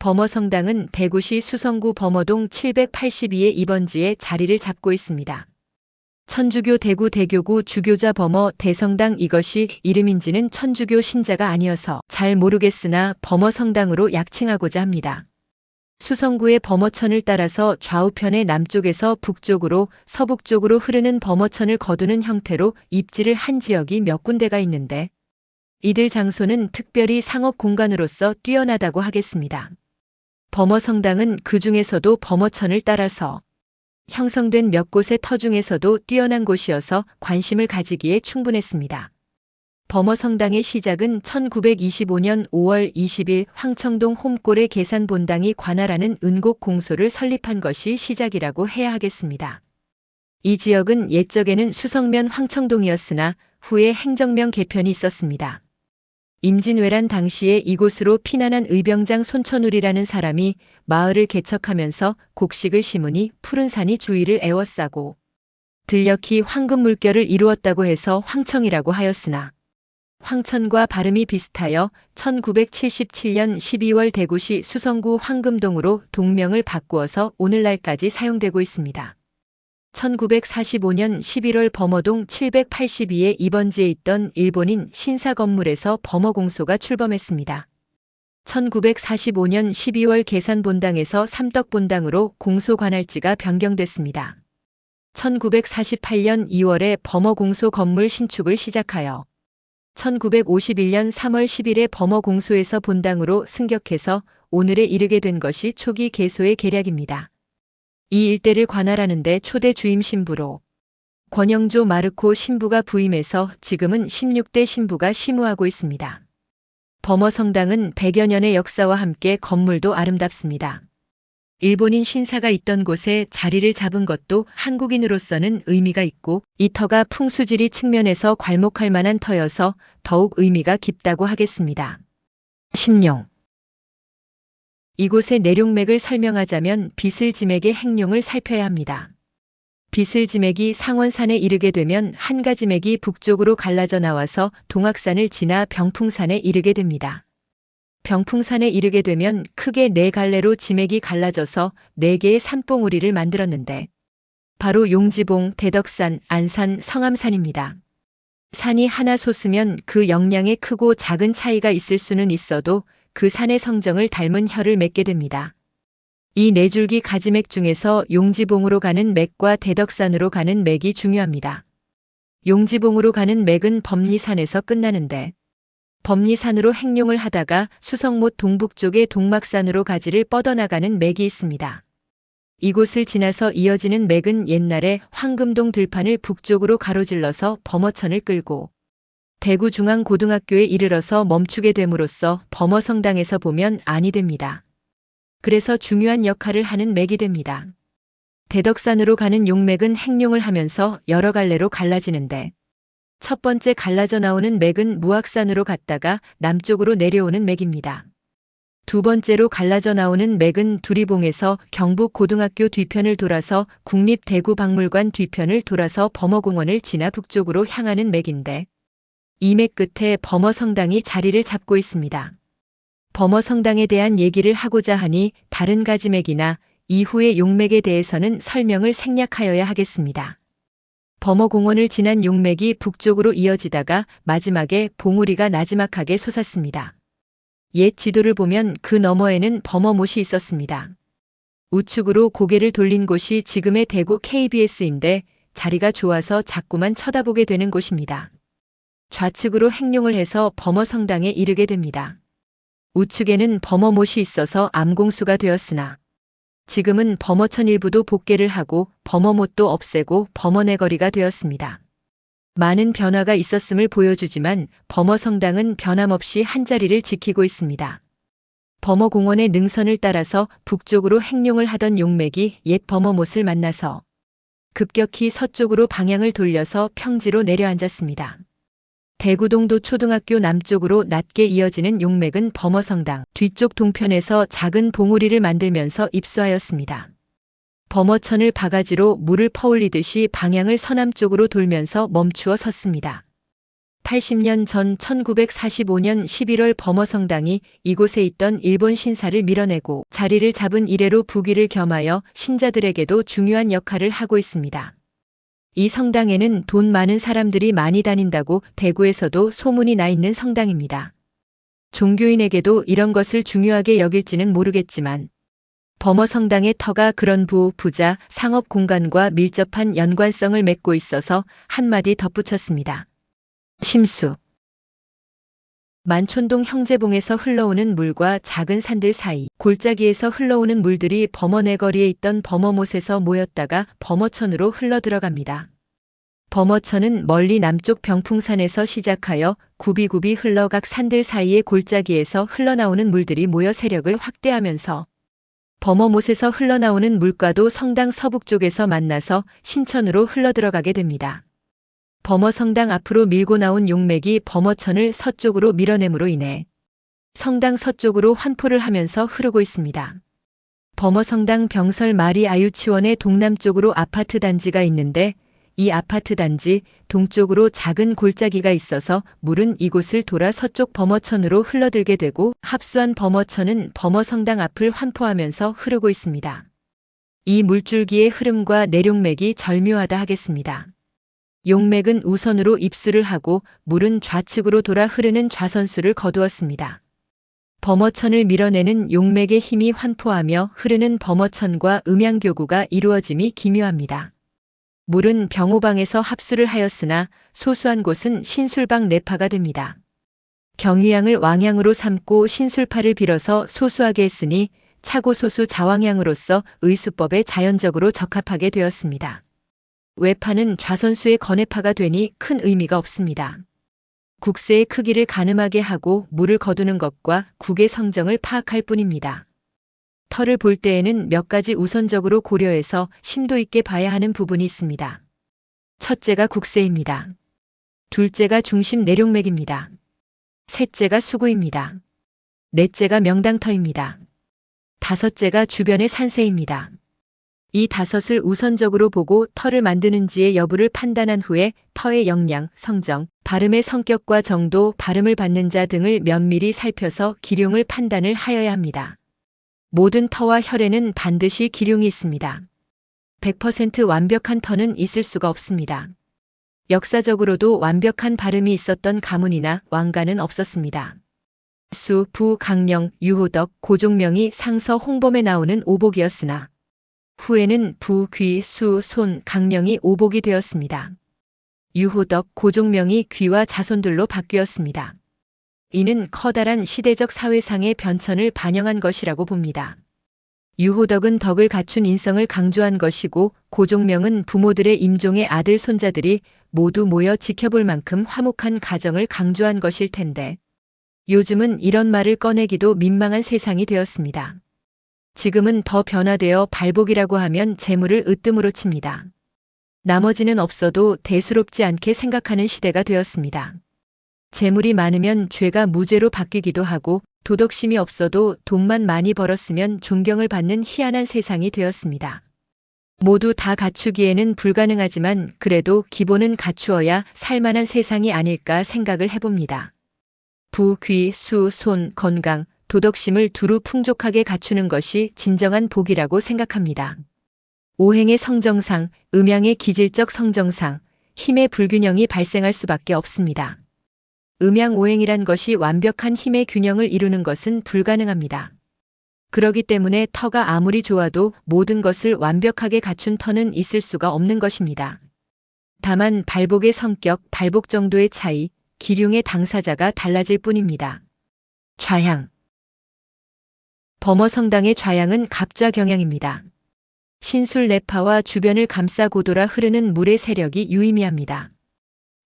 범어성당은 대구시 수성구 범어동 782의 2번지에 자리를 잡고 있습니다. 천주교 대구 대교구 주교자 범어 대성당, 이것이 이름인지는 천주교 신자가 아니어서 잘 모르겠으나 범어성당으로 약칭하고자 합니다. 수성구의 범어천을 따라서 좌우편의 남쪽에서 북쪽으로 서북쪽으로 흐르는 범어천을 거두는 형태로 입지를 한 지역이 몇 군데가 있는데 이들 장소는 특별히 상업 공간으로서 뛰어나다고 하겠습니다. 범어성당은 그 중에서도 범어천을 따라서 형성된 몇 곳의 터 중에서도 뛰어난 곳이어서 관심을 가지기에 충분했습니다. 범어성당의 시작은 1925년 5월 20일 황청동 홈골의 계산본당이 관할하는 은곡 공소를 설립한 것이 시작이라고 해야 하겠습니다. 이 지역은 옛적에는 수성면 황청동이었으나 후에 행정명 개편이 있었습니다. 임진왜란 당시에 이곳으로 피난한 의병장 손천울이라는 사람이 마을을 개척하면서 곡식을 심으니 푸른 산이 주위를 에워싸고 들녘이 황금 물결을 이루었다고 해서 황청이라고 하였으나 황천과 발음이 비슷하여 1977년 12월 대구시 수성구 황금동으로 동명을 바꾸어서 오늘날까지 사용되고 있습니다. 1945년 11월 범어동 782의 2번지에 있던 일본인 신사 건물에서 범어공소가 출범했습니다. 1945년 12월 계산본당에서 삼덕본당으로 공소 관할지가 변경됐습니다. 1948년 2월에 범어공소 건물 신축을 시작하여 1951년 3월 10일에 범어공소에서 본당으로 승격해서 오늘에 이르게 된 것이 초기 개소의 계략입니다. 이 일대를 관할하는 데 초대 주임 신부로 권영조 마르코 신부가 부임해서 지금은 16대 신부가 심우하고 있습니다. 범어성당은 100여 년의 역사와 함께 건물도 아름답습니다. 일본인 신사가 있던 곳에 자리를 잡은 것도 한국인으로서는 의미가 있고 이 터가 풍수지리 측면에서 괄목할 만한 터여서 더욱 의미가 깊다고 하겠습니다. 심룡. 이곳의 내룡맥을 설명하자면 비슬지맥의 행룡을 살펴야 합니다. 비슬지맥이 상원산에 이르게 되면 한가지맥이 북쪽으로 갈라져 나와서 동악산을 지나 병풍산에 이르게 됩니다. 병풍산에 이르게 되면 크게 네 갈래로 지맥이 갈라져서 네 개의 산봉우리를 만들었는데 바로 용지봉, 대덕산, 안산, 성암산입니다. 산이 하나 솟으면 그 역량에 크고 작은 차이가 있을 수는 있어도 그 산의 성정을 닮은 혀를 맺게 됩니다. 이 네 줄기 가지맥 중에서 용지봉으로 가는 맥과 대덕산으로 가는 맥이 중요합니다. 용지봉으로 가는 맥은 범리산에서 끝나는데 범리산으로 행룡을 하다가 수성못 동북쪽의 동막산으로 가지를 뻗어나가는 맥이 있습니다. 이곳을 지나서 이어지는 맥은 옛날에 황금동 들판을 북쪽으로 가로질러서 범어천을 끌고 대구중앙고등학교에 이르러서 멈추게 됨으로써 범어성당에서 보면 안이 됩니다. 그래서 중요한 역할을 하는 맥이 됩니다. 대덕산으로 가는 용맥은 행룡을 하면서 여러 갈래로 갈라지는데 첫 번째 갈라져 나오는 맥은 무악산으로 갔다가 남쪽으로 내려오는 맥입니다. 두 번째로 갈라져 나오는 맥은 두리봉에서 경북고등학교 뒤편을 돌아서 국립대구박물관 뒤편을 돌아서 범어공원을 지나 북쪽으로 향하는 맥인데 이 맥 끝에 범어성당이 자리를 잡고 있습니다. 범어성당에 대한 얘기를 하고자 하니 다른 가지맥이나 이후의 용맥에 대해서는 설명을 생략하여야 하겠습니다. 범어공원을 지난 용맥이 북쪽으로 이어지다가 마지막에 봉우리가 나지막하게 솟았습니다. 옛 지도를 보면 그 너머에는 범어못이 있었습니다. 우측으로 고개를 돌린 곳이 지금의 대구 KBS인데 자리가 좋아서 자꾸만 쳐다보게 되는 곳입니다. 좌측으로 행룡을 해서 범어성당에 이르게 됩니다. 우측에는 범어못이 있어서 암공수가 되었으나 지금은 범어천 일부도 복개를 하고 범어못도 없애고 범어내거리가 되었습니다. 많은 변화가 있었음을 보여주지만 범어성당은 변함없이 한자리를 지키고 있습니다. 범어공원의 능선을 따라서 북쪽으로 행룡을 하던 용맥이 옛 범어못을 만나서 급격히 서쪽으로 방향을 돌려서 평지로 내려앉았습니다. 대구동도 초등학교 남쪽으로 낮게 이어지는 용맥은 범어성당 뒤쪽 동편에서 작은 봉우리를 만들면서 입수하였습니다. 범어천을 바가지로 물을 퍼올리듯이 방향을 서남쪽으로 돌면서 멈추어 섰습니다. 80년 전 1945년 11월 범어성당이 이곳에 있던 일본 신사를 밀어내고 자리를 잡은 이래로 부귀를 겸하여 신자들에게도 중요한 역할을 하고 있습니다. 이 성당에는 돈 많은 사람들이 많이 다닌다고 대구에서도 소문이 나 있는 성당입니다. 종교인에게도 이런 것을 중요하게 여길지는 모르겠지만 범어성당의 터가 그런 부자 상업 공간과 밀접한 연관성을 맺고 있어서 한마디 덧붙였습니다. 심수. 만촌동 형제봉에서 흘러오는 물과 작은 산들 사이 골짜기에서 흘러오는 물들이 범어내거리에 있던 범어못에서 모였다가 범어천으로 흘러들어갑니다. 범어천은 멀리 남쪽 병풍산에서 시작하여 굽이굽이 흘러 각 산들 사이의 골짜기에서 흘러나오는 물들이 모여 세력을 확대하면서 범어못에서 흘러나오는 물과도 성당 서북쪽에서 만나서 신천으로 흘러들어가게 됩니다. 범어성당 앞으로 밀고 나온 용맥이 범어천을 서쪽으로 밀어냄으로 인해 성당 서쪽으로 환포를 하면서 흐르고 있습니다. 범어성당 병설 마리 아유치원의 동남쪽으로 아파트 단지가 있는데 이 아파트 단지 동쪽으로 작은 골짜기가 있어서 물은 이곳을 돌아 서쪽 범어천으로 흘러들게 되고 합수한 범어천은 범어성당 앞을 환포하면서 흐르고 있습니다. 이 물줄기의 흐름과 내용맥이 절묘하다 하겠습니다. 용맥은 우선으로 입수를 하고 물은 좌측으로 돌아 흐르는 좌선수를 거두었습니다. 범어천을 밀어내는 용맥의 힘이 환포하며 흐르는 범어천과 음양교구가 이루어짐이 기묘합니다. 물은 병호방에서 합수를 하였으나 소수한 곳은 신술방 내파가 됩니다. 경유양을 왕양으로 삼고 신술파를 빌어서 소수하게 했으니 차고소수 자왕양으로서 의수법에 자연적으로 적합하게 되었습니다. 외파는 좌선수의 건해파가 되니 큰 의미가 없습니다. 국세의 크기를 가늠하게 하고 물을 거두는 것과 국의 성정을 파악할 뿐입니다. 터를 볼 때에는 몇 가지 우선적으로 고려해서 심도 있게 봐야 하는 부분이 있습니다. 첫째가 국세입니다. 둘째가 중심 내룡맥입니다. 셋째가 수구입니다. 넷째가 명당터입니다. 다섯째가 주변의 산세입니다. 이 다섯을 우선적으로 보고 터를 만드는지의 여부를 판단한 후에 터의 역량, 성정, 발음의 성격과 정도, 발음을 받는 자 등을 면밀히 살펴서 기륭을 판단을 하여야 합니다. 모든 터와 혈에는 반드시 기륭이 있습니다. 100% 완벽한 터는 있을 수가 없습니다. 역사적으로도 완벽한 발음이 있었던 가문이나 왕가는 없었습니다. 수, 부, 강령, 유호덕, 고종명이 상서 홍범에 나오는 오복이었으나 후에는 부, 귀, 수, 손, 강령이 오복이 되었습니다. 유호덕, 고종명이 귀와 자손들로 바뀌었습니다. 이는 커다란 시대적 사회상의 변천을 반영한 것이라고 봅니다. 유호덕은 덕을 갖춘 인성을 강조한 것이고 고종명은 부모들의 임종의 아들 손자들이 모두 모여 지켜볼 만큼 화목한 가정을 강조한 것일 텐데 요즘은 이런 말을 꺼내기도 민망한 세상이 되었습니다. 지금은 더 변화되어 발복이라고 하면 재물을 으뜸으로 칩니다. 나머지는 없어도 대수롭지 않게 생각하는 시대가 되었습니다. 재물이 많으면 죄가 무죄로 바뀌기도 하고 도덕심이 없어도 돈만 많이 벌었으면 존경을 받는 희한한 세상이 되었습니다. 모두 다 갖추기에는 불가능하지만 그래도 기본은 갖추어야 살만한 세상이 아닐까 생각을 해봅니다. 부, 귀, 수, 손, 건강, 도덕심을 두루 풍족하게 갖추는 것이 진정한 복이라고 생각합니다. 오행의 성정상, 음양의 기질적 성정상, 힘의 불균형이 발생할 수밖에 없습니다. 음양오행이란 것이 완벽한 힘의 균형을 이루는 것은 불가능합니다. 그러기 때문에 터가 아무리 좋아도 모든 것을 완벽하게 갖춘 터는 있을 수가 없는 것입니다. 다만 발복의 성격, 발복 정도의 차이, 기륭의 당사자가 달라질 뿐입니다. 좌향. 범어성당의 좌향은 갑좌 경향입니다. 신술 내파와 주변을 감싸 고돌아 흐르는 물의 세력이 유의미합니다.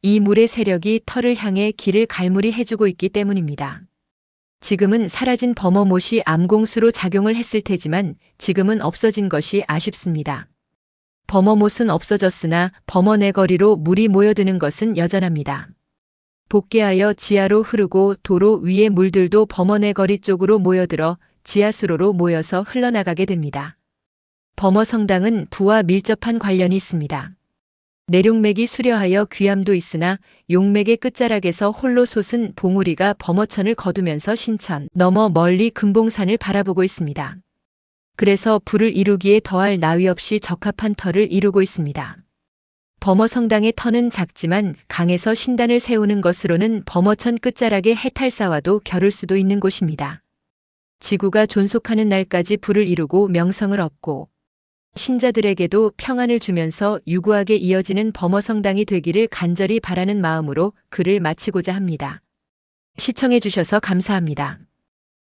이 물의 세력이 터를 향해 길을 갈무리 해주고 있기 때문입니다. 지금은 사라진 범어못이 암공수로 작용을 했을 테지만 지금은 없어진 것이 아쉽습니다. 범어못은 없어졌으나 범어내거리로 물이 모여드는 것은 여전합니다. 복개하여 지하로 흐르고 도로 위의 물들도 범어내거리 쪽으로 모여들어 지하수로로 모여서 흘러나가게 됩니다. 범어성당은 부와 밀접한 관련이 있습니다. 내룡맥이 수려하여 귀함도 있으나 용맥의 끝자락에서 홀로 솟은 봉우리가 범어천을 거두면서 신천 넘어 멀리 금봉산을 바라보고 있습니다. 그래서 부를 이루기에 더할 나위 없이 적합한 터를 이루고 있습니다. 범어성당의 터는 작지만 강에서 신단을 세우는 것으로는 범어천 끝자락의 해탈사와도 겨룰 수도 있는 곳입니다. 지구가 존속하는 날까지 부를 이루고 명성을 얻고 신자들에게도 평안을 주면서 유구하게 이어지는 범어성당이 되기를 간절히 바라는 마음으로 글을 마치고자 합니다. 시청해 주셔서 감사합니다.